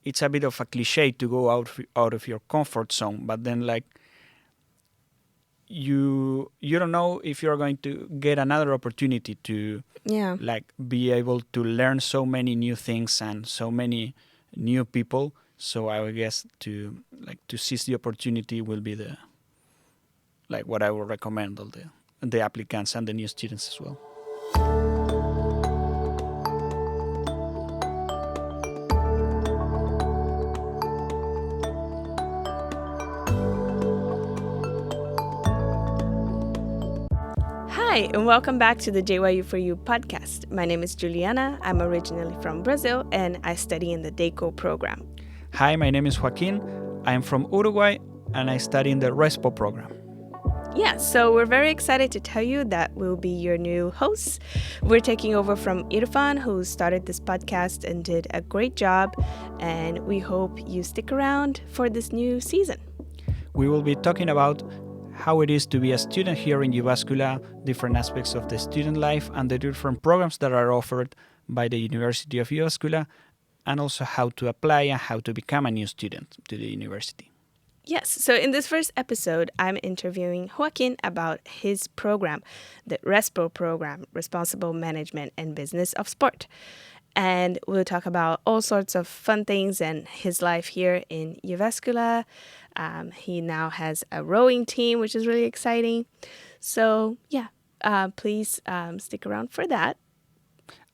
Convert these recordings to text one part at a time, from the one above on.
it's a bit of a cliche to go out of your comfort zone, but then like you don't know if you're going to get another opportunity to like be able to learn so many new things and so many new people. So I would guess to seize the opportunity will be the like what I would recommend all the applicants and the new students as well. Hi, and welcome back to the JYU for You podcast. My name is Juliana. I'm originally from Brazil, and I study in the DECO program. Hi, my name is Joaquín. I'm from Uruguay, and I study in the RESPO program. Yeah, so we're very excited to tell you that we'll be your new hosts. We're taking over from Irfan, who started this podcast and did a great job, and we hope you stick around for this new season. We will be talking about how it is to be a student here in Jyväskylä, different aspects of the student life and the different programs that are offered by the University of Jyväskylä, and also how to apply and how to become a new student to the university. Yes, so in this first episode, I'm interviewing Joaquín about his program, the RESPO Programme, Responsible Management and Business of Sport. And we'll talk about all sorts of fun things and his life here in Jyväskylä. He now has a rowing team, which is really exciting. So, please stick around for that.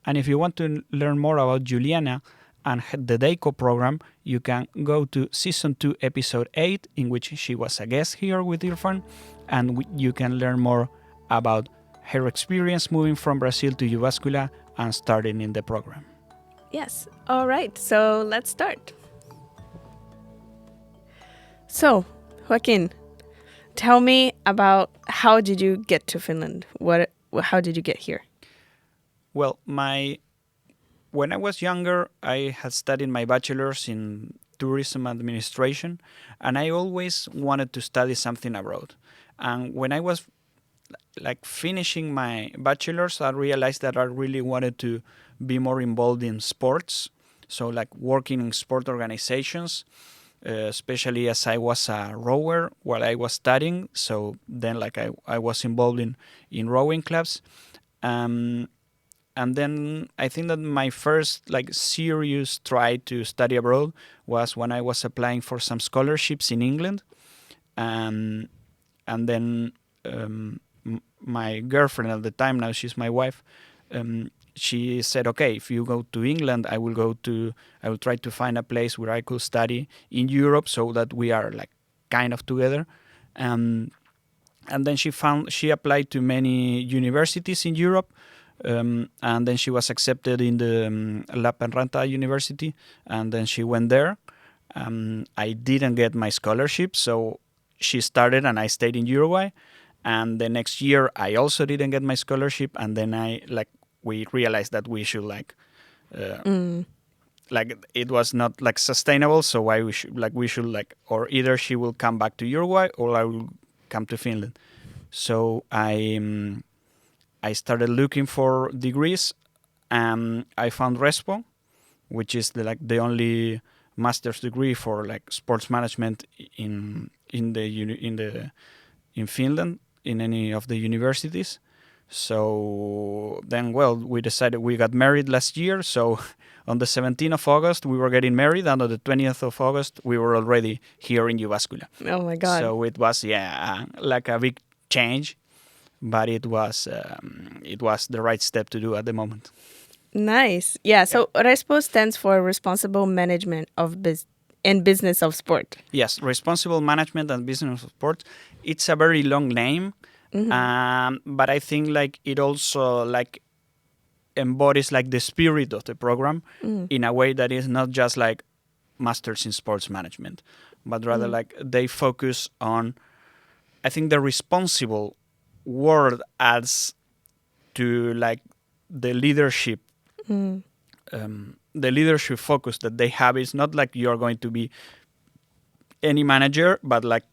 And if you want to learn more about Juliana and the DECO program, you can go to Season 2, Episode 8, in which she was a guest here with Irfan, and you can learn more about her experience moving from Brazil to Jyväskylä and starting in the program. Yes. All right. So let's start. So, Joaquín, tell me about how did you get to Finland? How did you get here? Well, when I was younger, I had studied my bachelor's in tourism administration, and I always wanted to study something abroad. And when I was like finishing my bachelor's, I realized that I really wanted to be more involved in sports. So like working in sport organizations, especially as I was a rower while I was studying. So then like I was involved in rowing clubs. And then I think that my first like serious try to study abroad was when I was applying for some scholarships in England. And then my girlfriend at the time, now she's my wife, she said, okay, if you go to England, I will try to find a place where I could study in Europe so that we are like kind of together. And then she applied to many universities in Europe. And then she was accepted in the La Penranta University, and then she went there. I didn't get my scholarship, so she started and I stayed in Uruguay. And the next year I also didn't get my scholarship, and then we realized that we should it was not like sustainable, so we should or either she will come back to Uruguay or I will come to Finland. So I started looking for degrees. I found RESPO, which is the only master's degree for like sports management in Finland in any of the universities. So then, we decided, we got married last year. So on the 17th of August, we were getting married, and on the 20th of August, we were already here in Jyväskylä. Oh my God! So it was like a big change. But it was the right step to do at the moment. Nice. Yeah. So RESPO stands for Responsible Management and Business of Sport. Yes, Responsible Management and Business of Sport. It's a very long name, but I think like it also like embodies like the spirit of the program in a way that is not just like masters in sports management, but rather like they focus on, I think, the responsible word adds to like the leadership the leadership focus that they have. Is not like you're going to be any manager, but like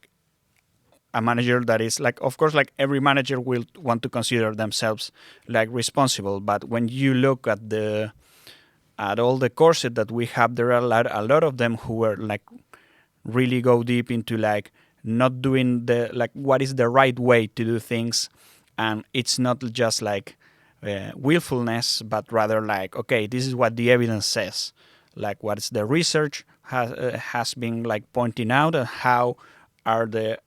a manager that is like, of course, like every manager will want to consider themselves like responsible, but when you look at the at all the courses that we have, there are a lot of them who were like really go deep into like not doing the like what is the right way to do things, and it's not just like willfulness, but rather like, okay, this is what the evidence says, like what's the research has been like pointing out, and how are the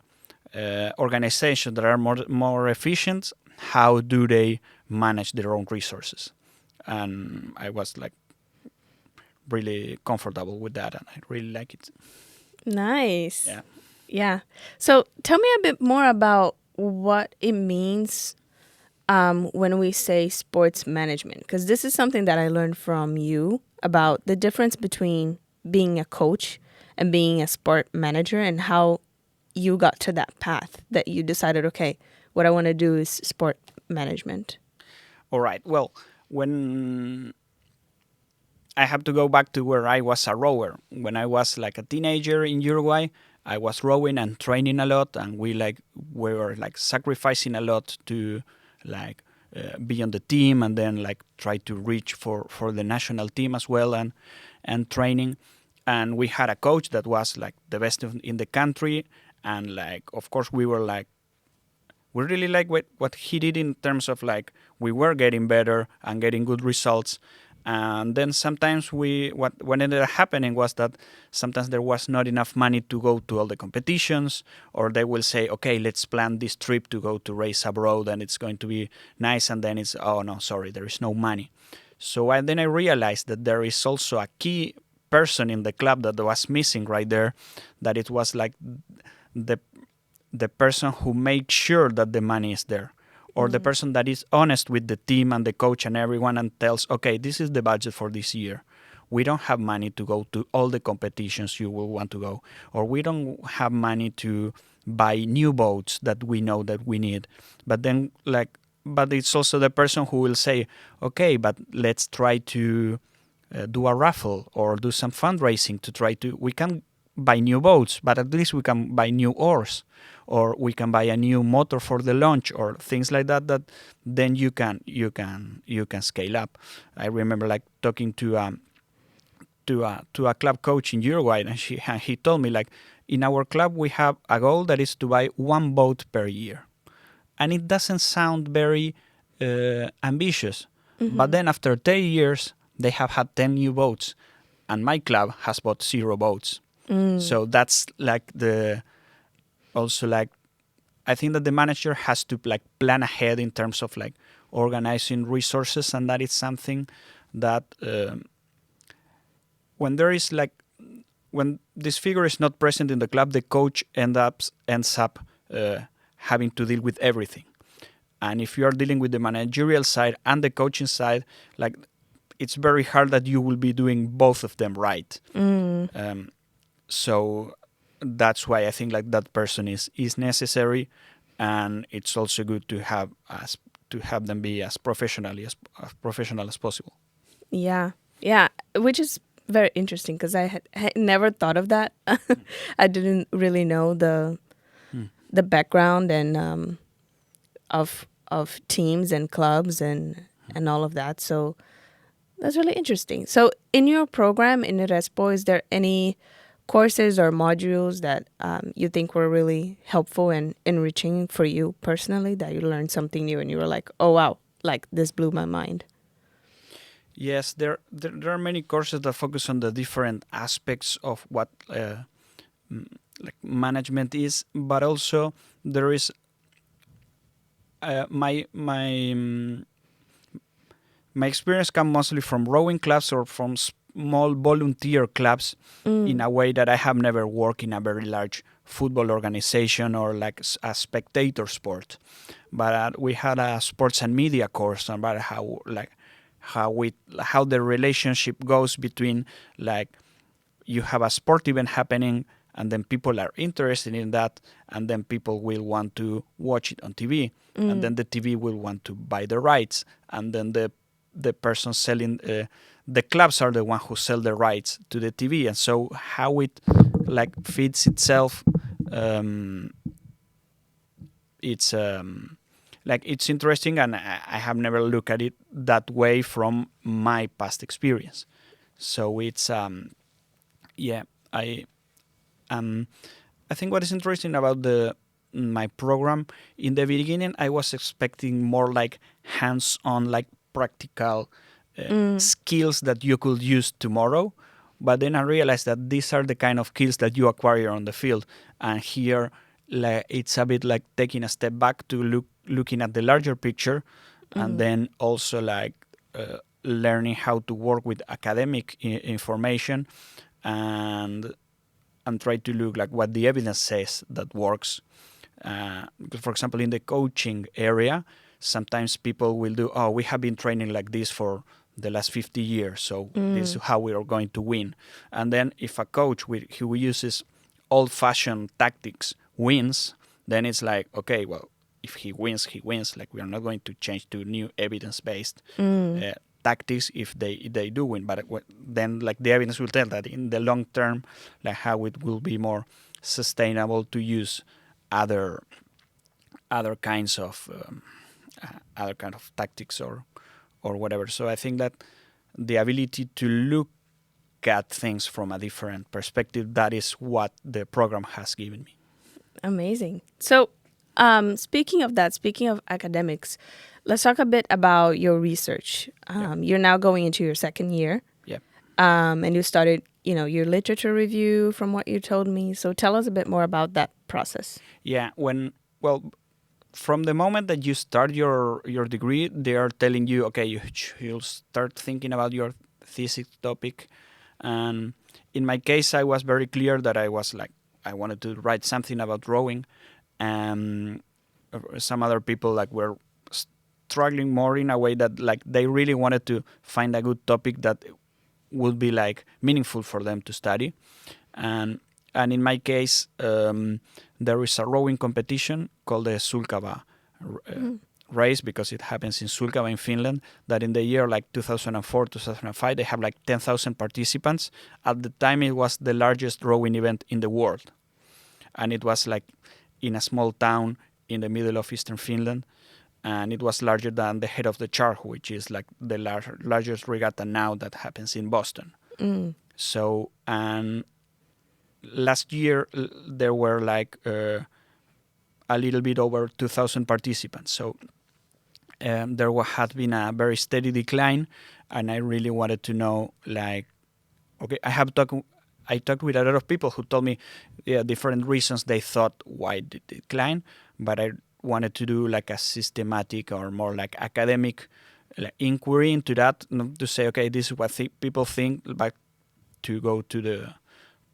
organizations that are more efficient, how do they manage their own resources. And I was like really comfortable with that, and I really like it. Nice. Yeah. Yeah. So tell me a bit more about what it means when we say sports management, because this is something that I learned from you about the difference between being a coach and being a sport manager, and how you got to that path that you decided, okay, what I want to do is sport management. All right. Well, when I have to go back to where I was a rower. When I was like a teenager in Uruguay, I was rowing and training a lot, and we were like sacrificing a lot to like be on the team, and then like try to reach for the national team as well, and training. And we had a coach that was like the best in the country, and like of course we really like what he did in terms of like we were getting better and getting good results. And then sometimes what ended up happening was that sometimes there was not enough money to go to all the competitions, or they will say, okay, let's plan this trip to go to race abroad and it's going to be nice, and then it's, oh no, sorry, there is no money. So then I realized that there is also a key person in the club that was missing right there, that it was like the person who makes sure that the money is there, or the person that is honest with the team and the coach and everyone and tells, okay, this is the budget for this year. We don't have money to go to all the competitions you will want to go, or we don't have money to buy new boats that we know that we need. But then but it's also the person who will say, okay, but let's try to do a raffle or do some fundraising to try to, we can buy new boats, but at least we can buy new oars, or we can buy a new motor for the launch, or things like that, that then you can scale up. I remember like talking to a club coach in Uruguay, and he told me, like, in our club we have a goal that is to buy one boat per year, and it doesn't sound very ambitious, but then after 10 years they have had 10 new boats, and my club has bought 0 boats. So that's like also like, I think that the manager has to like plan ahead in terms of like organizing resources, and that is something that when this figure is not present in the club, the coach ends up having to deal with everything. And if you are dealing with the managerial side and the coaching side, like, it's very hard that you will be doing both of them right. So that's why I think like that person is necessary, and it's also good to have them be as professional as possible. Yeah, which is very interesting, because I had never thought of that. I didn't really know the background and of teams and clubs and all of that. So that's really interesting. So in your program in RESPO, is there any courses or modules that you think were really helpful and enriching for you personally, that you learned something new and you were like, oh wow, like this blew my mind? Yes, there are many courses that focus on the different aspects of what like management is, but also there is my experience comes mostly from rowing clubs or from small volunteer clubs, in a way that I have never worked in a very large football organization or like a spectator sport. But we had a sports and media course about how the relationship goes between, like, you have a sport event happening, and then people are interested in that, and then people will want to watch it on TV, and then the TV will want to buy the rights, and then the person selling the clubs are the one who sell the rights to the TV, and so how it like fits itself, it's like, interesting, and I have never looked at it that way from my past experience. So it's yeah, I think what is interesting about my program, in the beginning I was expecting more like hands-on, like practical skills that you could use tomorrow, but then I realized that these are the kind of skills that you acquire on the field, and here it's a bit like taking a step back to looking at the larger picture, and then also like learning how to work with academic information, and try to look like what the evidence says that works. For example, in the coaching area, sometimes people will do, oh, we have been training like this for the last 50 years, so this is how we are going to win. And then if a coach who uses old-fashioned tactics wins, then it's like, okay, well, if he wins, he wins. Like, we are not going to change to new evidence-based tactics if they do win. But then, like, the evidence will tell that in the long term, like, how it will be more sustainable to use other kinds of tactics or whatever. So I think that the ability to look at things from a different perspective, that is what the program has given me. Amazing. So speaking of academics, let's talk a bit about your research. You're now going into your second year. Yeah. And you started, your literature review from what you told me. So tell us a bit more about that process. Yeah. From the moment that you start your degree, they are telling you, okay, you'll start thinking about your thesis topic. And in my case, I was very clear that I wanted to write something about rowing. Some other people were struggling more in a way that they really wanted to find a good topic that would be meaningful for them to study. And in my case, there is a rowing competition called the Sulkava race, because it happens in Sulkava in Finland, that in the year 2004, 2005, they have 10,000 participants. At the time, it was the largest rowing event in the world. And it was in a small town in the middle of eastern Finland. And it was larger than the Head of the Chart, which is the largest regatta now that happens in Boston. So, and last year there were a little bit over 2,000 participants. So there had been a very steady decline, and I really wanted to know, okay, I talked with a lot of people who told me different reasons they thought why it declined, but I wanted to do a systematic or more academic inquiry into that, not to say, okay, this is what people think, but to go to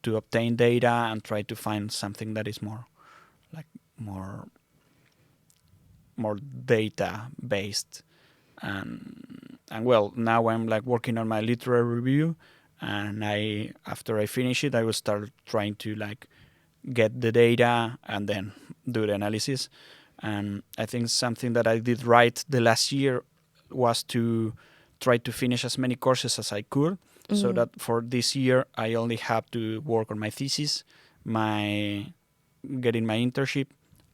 obtain data and try to find something that is more data based. And well, now I'm working on my literary review, and after I finish it, I will start trying to get the data and then do the analysis. And I think something that I did right the last year was to try to finish as many courses as I could, so that for this year I only have to work on my thesis, getting my internship,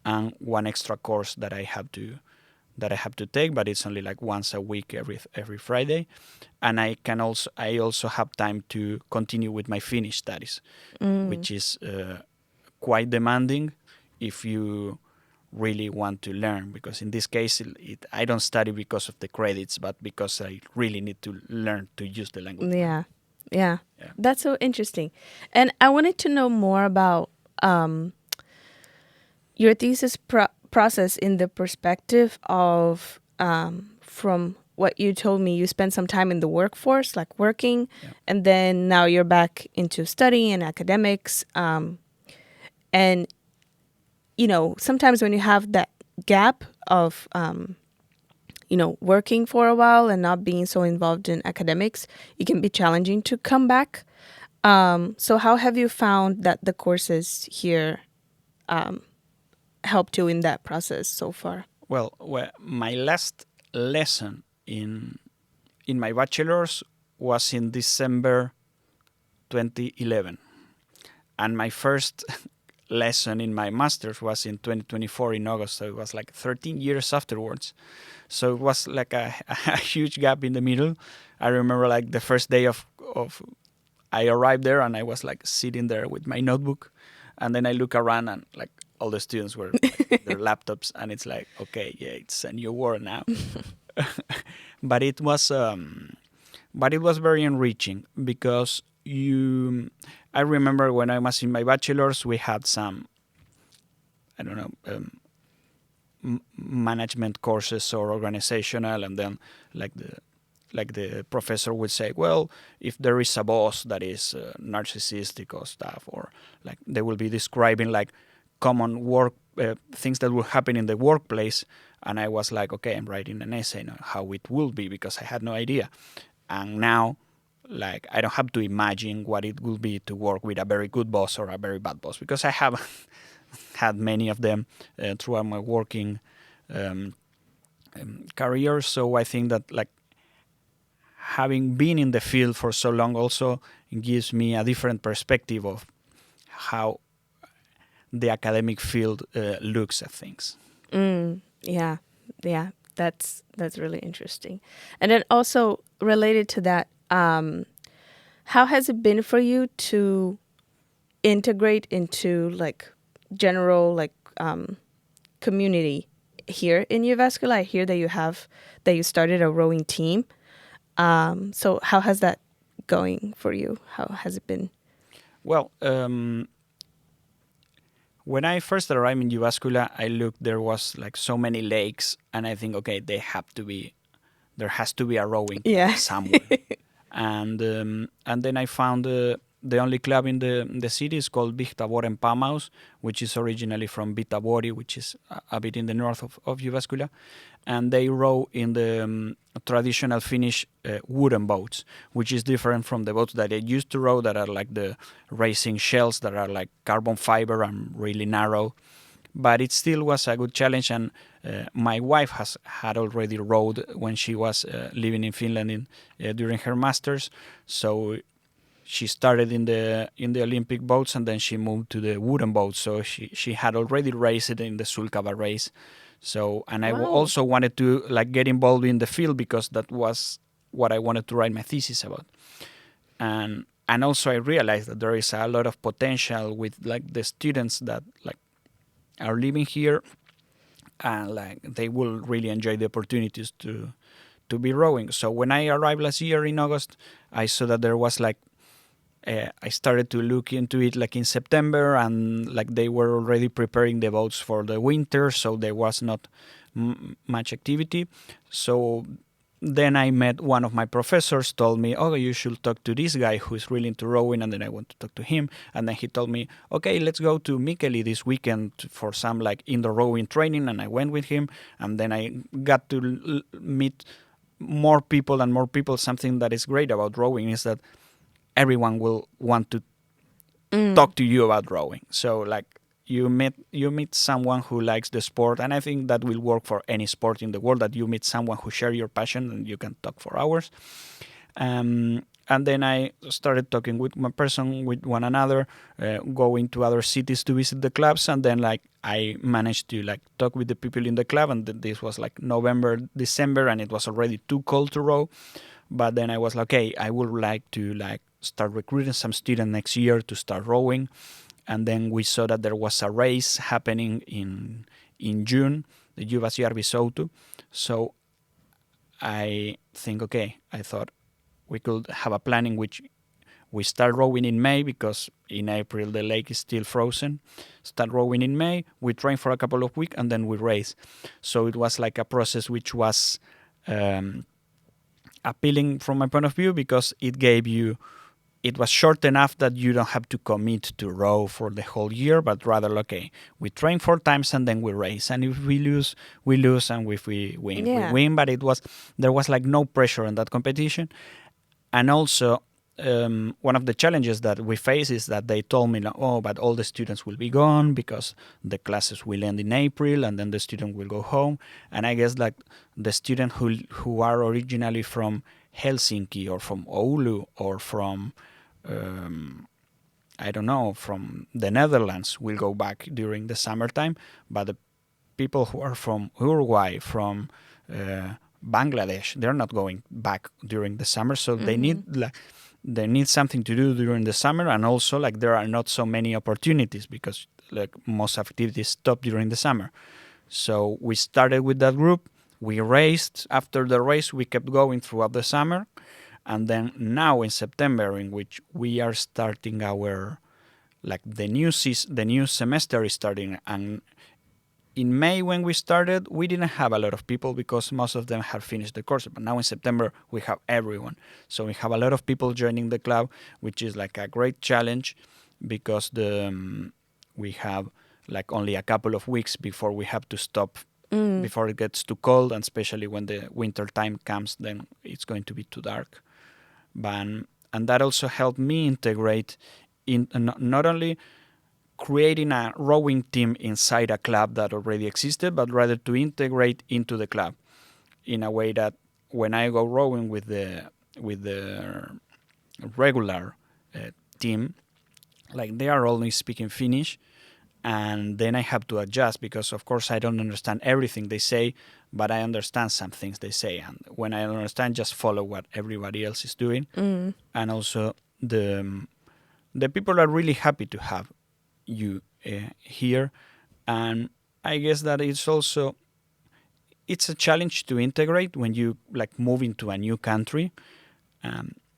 and one extra course that I have to take, but it's only once a week every Friday. And I also have time to continue with my Finnish studies, which is quite demanding if you really want to learn, because in this case I don't study because of the credits, but because I really need to learn to use the language. Yeah. That's so interesting. And I wanted to know more about your thesis process in the perspective of, from what you told me, you spent some time in the workforce, working, and then now you're back into studying and academics. And sometimes when you have that gap of, working for a while and not being so involved in academics, it can be challenging to come back. So how have you found that the courses here helped you in that process so far? Well, my last lesson in my bachelor's was in December 2011. And my first lesson in my master's was in 2024 in August, so it was 13 years afterwards. So it was a huge gap in the middle. I remember the first day of of I arrived there and I was like sitting there with my notebook, and then I look around and like all the students were like, with their laptops, and it's like, okay, yeah, it's a new world now. But it was very enriching because I remember when I was in my bachelor's, we had some, I don't know, management courses or organizational, and then like the professor would say, well, if there is a boss that is narcissistic or stuff, or like they will be describing like common work things that will happen in the workplace, and I was like, okay, I'm writing an essay on how it will be because I had no idea. And now, like, I don't have to imagine what it will be to work with a very good boss or a very bad boss, because I have had many of them throughout my working career. So I think that like having been in the field for so long also gives me a different perspective of how the academic field looks at things. Yeah, that's really interesting. And then also related to that, how has it been for you to integrate into like general like community here in Jyväskylä? I hear that you started a rowing team. So how has that going for you? How has it been? Well, when I first arrived in Jyväskylä, I looked, there was like so many lakes, and I think, okay, there has to be a rowing club somewhere. And then I found the only club in the city is called Vihtavuoren Pamaus, which is originally from Vitavuori, which is a bit in the north of Jyväskylä. And they row in the traditional Finnish wooden boats, which is different from the boats that they used to row, that are like the racing shells that are like carbon fiber and really narrow. But it still was a good challenge, and my wife had already rowed when she was living in Finland during her masters. So she started in the Olympic boats, and then she moved to the wooden boats. So she had already raced in the Sulkava race. So, and I also wanted to like get involved in the field because that was what I wanted to write my thesis about. And also I realized that there is a lot of potential with like the students that like are living here, and like they will really enjoy the opportunities to be rowing. So when I arrived last year in August, I saw that there was like I started to look into it like in September, and like they were already preparing the boats for the winter, so there was not much activity. So then I met one of my professors, told me, oh, you should talk to this guy who is really into rowing, and then I went to talk to him, and then he told me, okay, let's go to Mikkeli this weekend for some like indoor rowing training, and I went with him, and then I got to meet more people and more people. Something that is great about rowing is that everyone will want to talk to you about rowing. So like you meet someone who likes the sport, and I think that will work for any sport in the world, that you meet someone who share your passion and you can talk for hours. And then I started talking with one another, going to other cities to visit the clubs, and then like I managed to like talk with the people in the club, and this was like November, December, and it was already too cold to row. But then I was like, okay, I would like to like start recruiting some students next year to start rowing. And then we saw that there was a race happening in June, the Jyväskylä Soutu. So I think, okay, I thought we could have a plan in which we start rowing in May, because in April the lake is still frozen. Start rowing in May, we train for a couple of weeks, and then we race. So it was like a process which was appealing from my point of view, because it was short enough that you don't have to commit to row for the whole year, but rather, okay, we train 4 times and then we race. And if we lose, we lose, and if we win, we win. But there was like no pressure in that competition. And also, one of the challenges that we face is that they told me, like, oh, but all the students will be gone because the classes will end in April, and then the student will go home. And I guess like the students who are originally from Helsinki or from Oulu or from I don't know, from the Netherlands will go back during the summertime, but the people who are from Uruguay, from Bangladesh, they're not going back during the summer. So they need they need something to do during the summer, and also like there are not so many opportunities because like most activities stop during the summer. So we started with that group. We raced. After the race, we kept going throughout the summer, and then now in September, in which we are starting our like the new semester is starting, and in May when we started, we didn't have a lot of people because most of them had finished the course. But now in September, we have everyone. So we have a lot of people joining the club, which is like a great challenge because we have like only a couple of weeks before we have to stop before it gets too cold, and especially when the winter time comes, then it's going to be too dark. And that also helped me integrate in not only creating a rowing team inside a club that already existed, but rather to integrate into the club in a way that when I go rowing with the regular team, like they are only speaking Finnish, and then I have to adjust because of course I don't understand everything they say, but I understand some things they say, and when I understand, just follow what everybody else is doing. And also the people are really happy to have you here, and I guess that it's a challenge to integrate when you like move into a new country.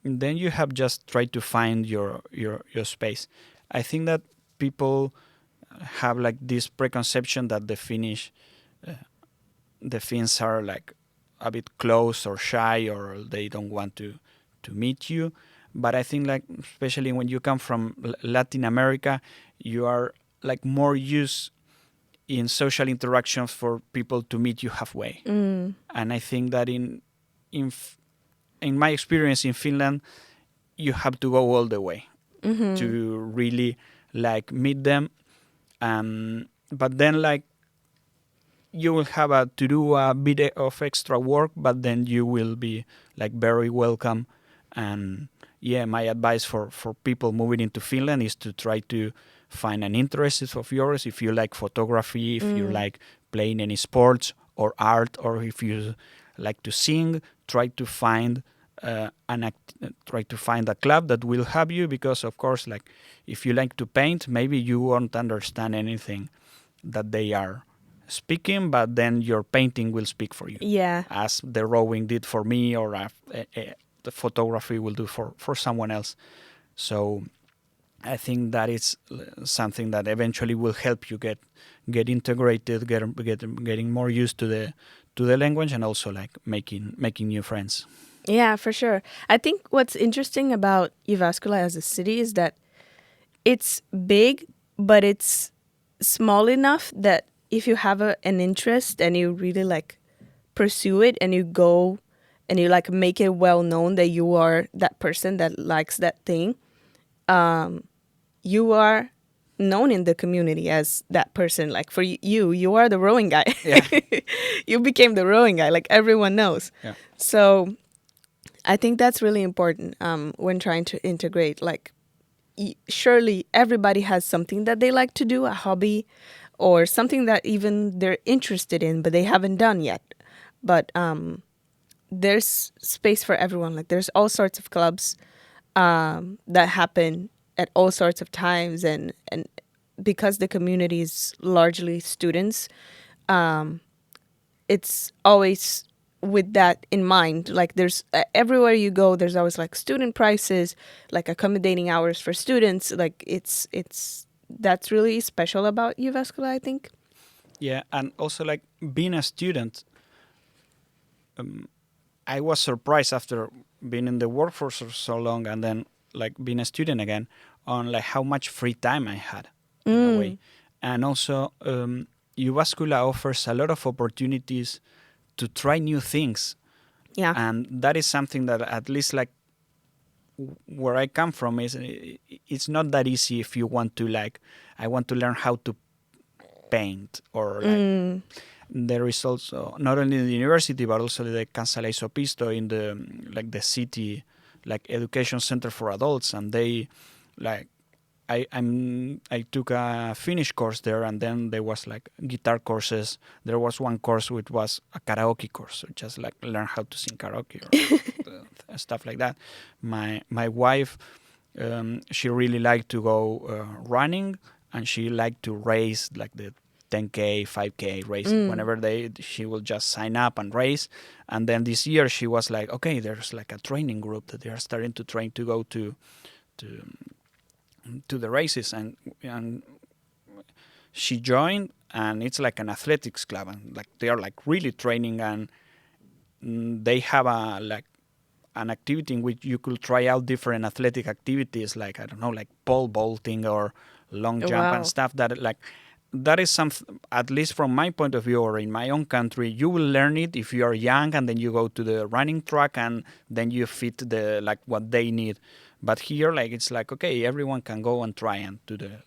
Then you have just tried to find your space. I think that people have like this preconception that the Finns are like a bit close or shy, or they don't want to meet you. But I think like especially when you come from Latin America, you are like more used in social interactions for people to meet you halfway. And I think that in my experience in Finland, you have to go all the way to really like meet them. But then like you will have to do a bit of extra work, but then you will be like very welcome. And yeah, my advice for people moving into Finland is to try to find an interest of yours. If you like photography, if you like playing any sports or art, or if you like to sing, try to find a club that will help you, because of course, like if you like to paint, maybe you won't understand anything that they are speaking, but then your painting will speak for you. Yeah. As the rowing did for me, or the photography will do for someone else. So I think that is something that eventually will help you get integrated, getting more used to the language, and also like making new friends. Yeah, for sure. I think what's interesting about Jyväskylä as a city is that it's big, but it's small enough that if you have an interest and you really like pursue it, and you go and you like make it well known that you are that person that likes that thing, you are known in the community as that person. Like for you are the rowing guy. Yeah. You became the rowing guy. Like everyone knows. Yeah. So I think that's really important when trying to integrate. Like surely everybody has something that they like to do, a hobby, or something that even they're interested in, but they haven't done yet. But there's space for everyone. Like there's all sorts of clubs that happen at all sorts of times, and because the community is largely students, it's always with that in mind. Like there's everywhere you go, there's always like student prices, like accommodating hours for students. Like it's that's really special about Jyväskylä, I think. Yeah, and also like being a student, I was surprised after being in the workforce for so long, and then like being a student again, on like how much free time I had in a way. And also Jyväskylä offers a lot of opportunities to try new things. Yeah. And that is something that at least like where I come from is it's not that easy if you want to like, I want to learn how to paint, or like there is also not only the university but also the Kansalaisopisto in the like the city like education center for adults, and they like I took a Finnish course there, and then there was like guitar courses. There was one course which was a karaoke course, so just like learn how to sing karaoke. stuff like that. My wife, she really liked to go running, and she liked to race like the 10K, 5K race. Whenever she will just sign up and race. And then this year she was like, okay, there's like a training group that they are starting to train to go to the races, and she joined, and it's like an athletics club, and like they are like really training, and they have an activity in which you could try out different athletic activities, like I don't know, like pole vaulting or long jump and stuff. That is something, at least from my point of view, or in my own country, you will learn it if you are young, and then you go to the running track, and then you fit the like what they need. But here, like it's like okay, everyone can go and try and do the.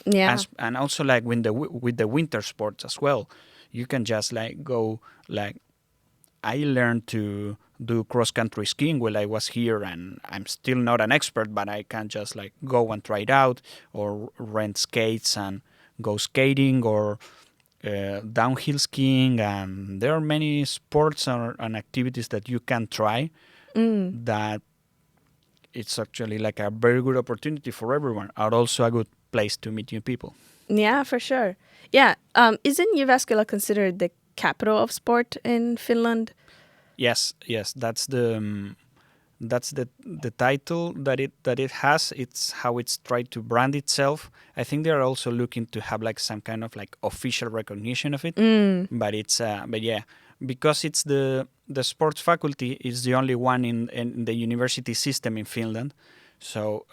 Yeah. And also like with the winter sports as well, you can just like go like. I learned to do cross-country skiing while I was here, and I'm still not an expert, but I can just like go and try it out, or rent skates and go skating, or downhill skiing, and there are many sports and activities that you can try that it's actually like a very good opportunity for everyone, and also a good place to meet new people. Yeah, for sure. Yeah. Isn't Jyväskylä considered the capital of sport in Finland? Yes, that's the title that it has. It's how it's tried to brand itself. I think they are also looking to have like some kind of like official recognition of it. But it's but yeah, because it's the sports faculty is the only one in the university system in Finland. So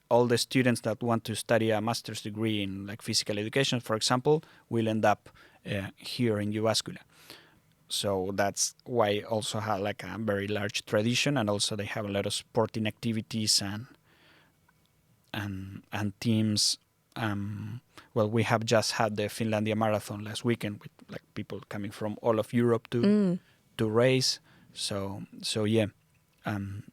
all the students that want to study a master's degree in like physical education, for example, will end up here in Jyväskylä. So that's why also have like a very large tradition, and also they have a lot of sporting activities and teams. Well, we have just had the Finlandia Marathon last weekend with like people coming from all of Europe to race. So yeah, and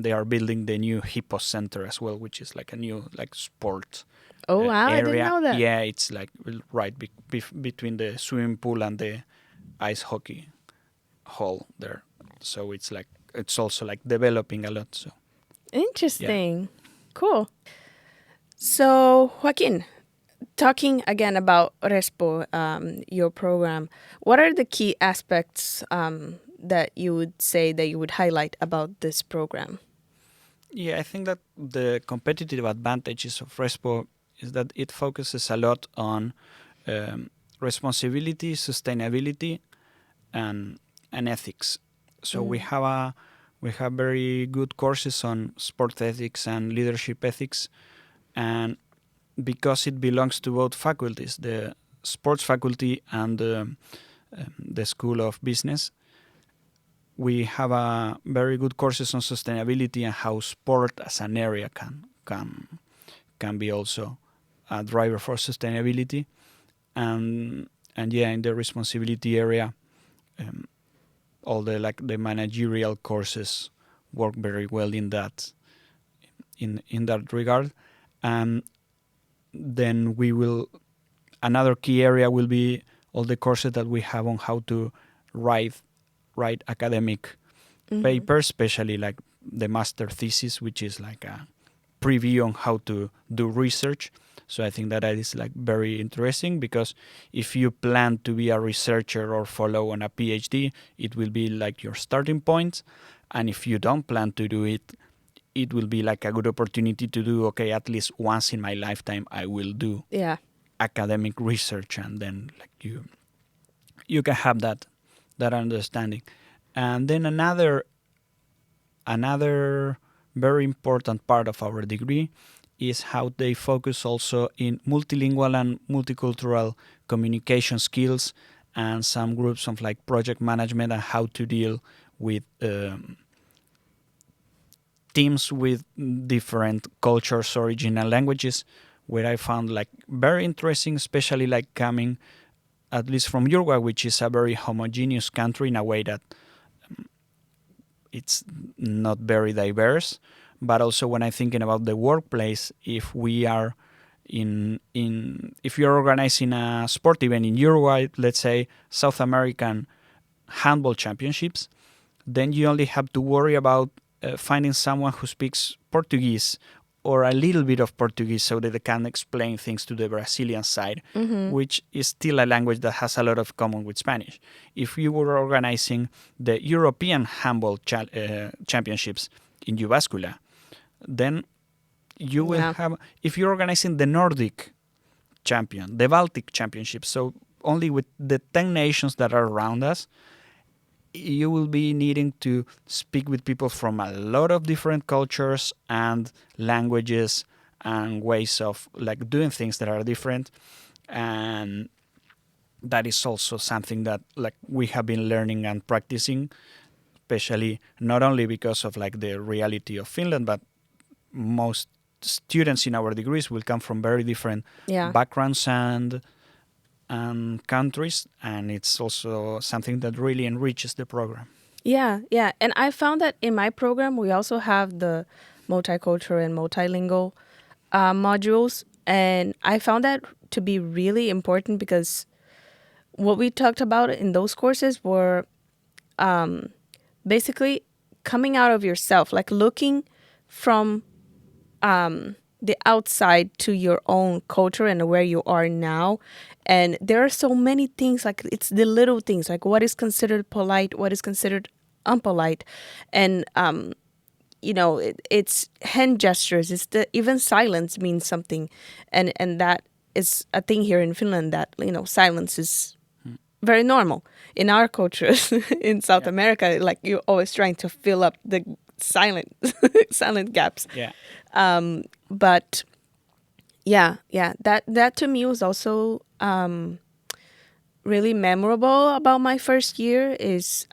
they are building the new Hippos Center as well, which is like a new like sport. Oh wow, area. I didn't know that. Yeah, it's like right between the swimming pool and the ice hockey hall there. So it's also like developing a lot. So Interesting. Yeah. Cool. So Joaquín, talking again about RESPO, your program, what are the key aspects that you would say that you would highlight about this program? Yeah, I think that the competitive advantages of RESPO is that it focuses a lot on responsibility, sustainability, and ethics. So we have very good courses on sport ethics and leadership ethics, and because it belongs to both faculties, the sports faculty and the School of Business, we have a very good courses on sustainability and how sport as an area can be also a driver for sustainability, and yeah, in the responsibility area, all the managerial courses work very well in that regard. Then another key area will be all the courses that we have on how to write academic papers, especially like the master thesis, which is like a preview on how to do research. So I think that is like very interesting, because if you plan to be a researcher or follow on a PhD, it will be like your starting point. And if you don't plan to do it, it will be like a good opportunity to do, okay, at least once in my lifetime, I will do academic research. And then like you can have that understanding. And then another very important part of our degree is how they focus also in multilingual and multicultural communication skills, and some groups of like project management and how to deal with teams with different cultures, origin, and languages, where I found like very interesting, especially like coming at least from Uruguay, which is a very homogeneous country in a way that it's not very diverse. But also when I'm thinking about the workplace, if we are if you're organizing a sport event in Uruguay, let's say South American handball championships, then you only have to worry about finding someone who speaks Portuguese or a little bit of Portuguese so that they can explain things to the Brazilian side, which is still a language that has a lot of common with Spanish. If you were organizing the European handball championships in Jyväskylä, then you will have, if you're organizing the Nordic champion, the Baltic championships, so only with the 10 nations that are around us, you will be needing to speak with people from a lot of different cultures and languages and ways of like doing things that are different. And that is also something that like we have been learning and practicing, especially not only because of like the reality of Finland, but most students in our degrees will come from very different backgrounds and countries, and it's also something that really enriches the program. Yeah. And I found that in my program, we also have the multicultural and multilingual modules. And I found that to be really important because what we talked about in those courses were basically coming out of yourself, like looking from the outside to your own culture and where you are now. And there are so many things, like it's the little things, like what is considered polite, what is considered unpolite. And, it's hand gestures. It's even silence means something. And that is a thing here in Finland that, silence is very normal. In our cultures in South America, like you're always trying to fill up the silent gaps. Yeah. But that to me was also really memorable about my first year is,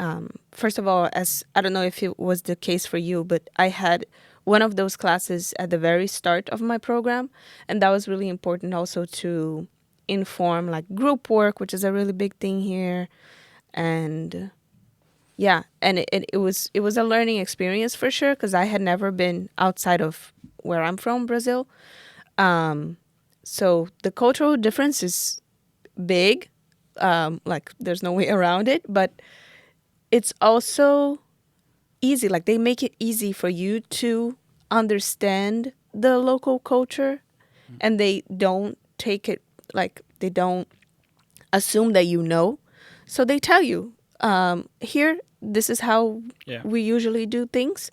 first of all, as I don't know if it was the case for you, but I had one of those classes at the very start of my program. And that was really important also to inform like group work, which is a really big thing here. And and it was a learning experience for sure, because I had never been outside of where I'm from, Brazil. So the cultural difference is big, like there's no way around it, but it's also easy. Like they make it easy for you to understand the local culture, and they don't take it like they don't assume that you know. So they tell you, here, this is how we usually do things.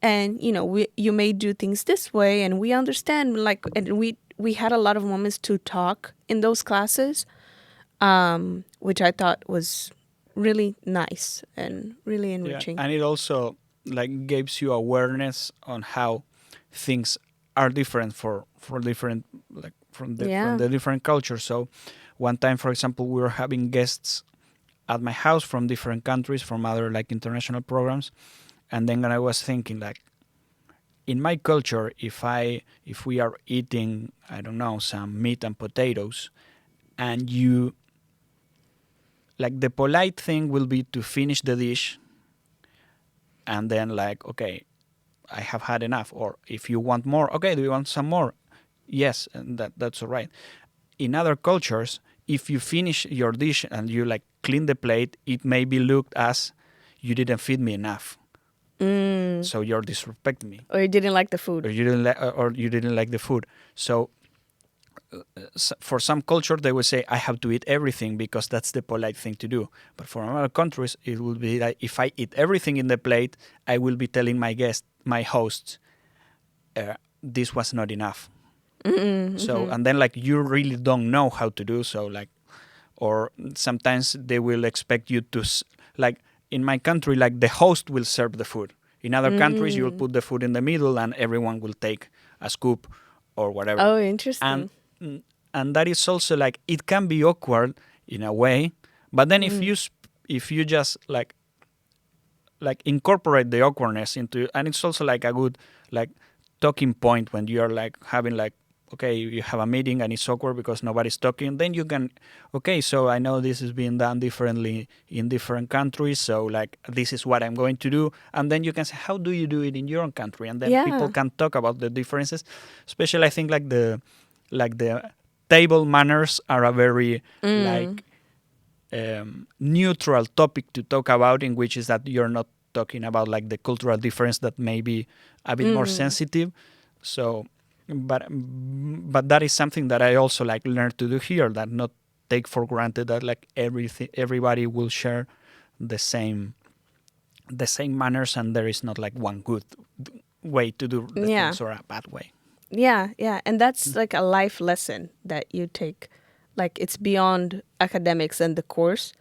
And, you may do things this way, and we understand, like, and we had a lot of moments to talk in those classes, which I thought was really nice and really enriching. Yeah. And it also, like, gives you awareness on how things are different for different, like, from the different cultures. So one time, for example, we were having guests at my house from different countries, from other like international programs. And then I was thinking, like, in my culture, if we are eating, I don't know, some meat and potatoes, and you, like, the polite thing will be to finish the dish, and then like, okay, I have had enough. Or if you want more, okay, do you want some more? Yes, and that's all right. In other cultures, if you finish your dish and you like clean the plate, it may be looked as you didn't feed me enough. So you're disrespecting me. Or you didn't like the food. Or you didn't like the food. So for some culture, they will say, I have to eat everything because that's the polite thing to do. But for other countries, it will be like, if I eat everything in the plate, I will be telling my host, this was not enough. So, and then like you really don't know how to do so, like, or sometimes they will expect you to, like, in my country, like the host will serve the food. In other countries, you will put the food in the middle and everyone will take a scoop or whatever. Oh, interesting. And that is also like, it can be awkward in a way, but then if you just like incorporate the awkwardness into, and it's also like a good like talking point when you are like having like, okay, you have a meeting and it's awkward because nobody's talking, then you can, okay, so I know this is being done differently in different countries, so like this is what I'm going to do, and then you can say, how do you do it in your own country? And then people can talk about the differences. Especially I think like the table manners are a very like neutral topic to talk about, in which is that you're not talking about like the cultural difference that may be a bit more sensitive. So, but that is something that I also like learned to do here, that not take for granted that like everybody will share the same manners, and there is not like one good way to do the things or a bad way. Yeah, and that's like a life lesson that you take. Like it's beyond academics and the course.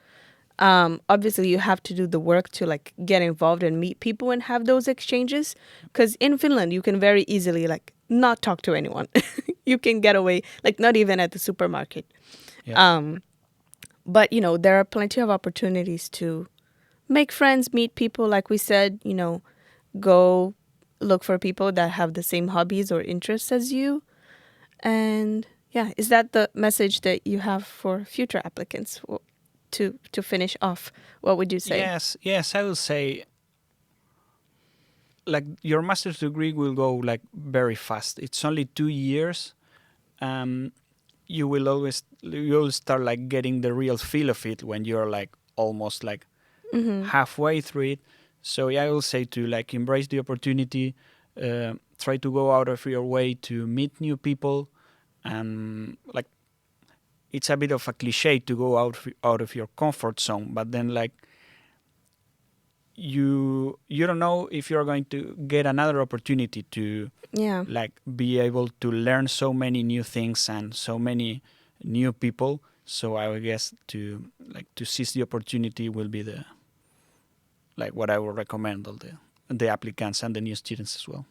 Obviously, you have to do the work to like get involved and meet people and have those exchanges. Because in Finland, you can very easily like not talk to anyone. You can get away, like not even at the supermarket. Yeah. But there are plenty of opportunities to make friends, meet people. Like we said, go look for people that have the same hobbies or interests as you. And yeah, is that the message that you have for future applicants? To finish off, what would you say? Yes, I would say like your master's degree will go like very fast. It's only 2 years. You'll start like getting the real feel of it when you're like almost like halfway through it. So yeah, I will say to like embrace the opportunity, try to go out of your way to meet new people, and like it's a bit of a cliche to go out of your comfort zone, but then like you don't know if you're going to get another opportunity to like be able to learn so many new things and so many new people. So I would guess to seize the opportunity will be the like what I would recommend all the applicants and the new students as well.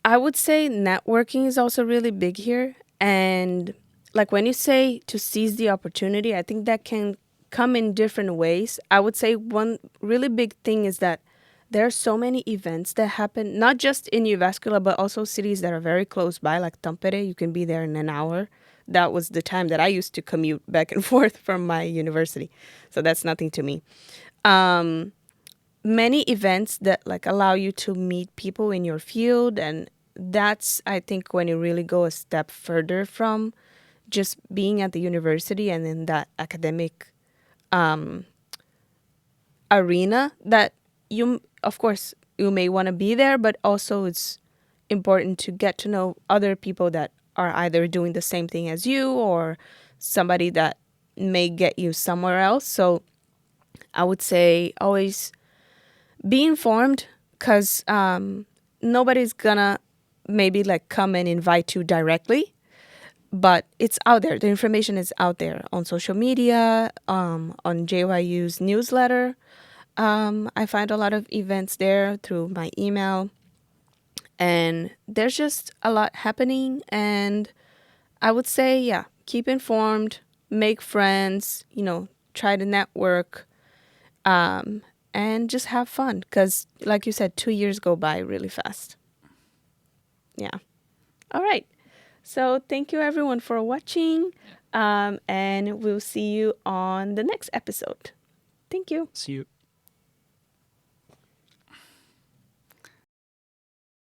I would say networking is also really big here. And like when you say to seize the opportunity, I think that can come in different ways. I would say one really big thing is that there are so many events that happen, not just in Jyväskylä, but also cities that are very close by, like Tampere. You can be there in an hour. That was the time that I used to commute back and forth from my university. So that's nothing to me. Many events that like allow you to meet people in your field, and that's, I think, when you really go a step further from just being at the university and in that academic arena, that you, of course, you may want to be there, but also it's important to get to know other people that are either doing the same thing as you or somebody that may get you somewhere else. So I would say always be informed, because nobody's gonna maybe like come and invite you directly, but it's out there. The information is out there on social media, on JYU's newsletter. I find a lot of events there through my email, and there's just a lot happening. And I would say, yeah, keep informed, make friends, try to network, and just have fun, because like you said, 2 years go by really fast. Yeah. All right. So thank you everyone for watching, and we'll see you on the next episode. Thank you. See you.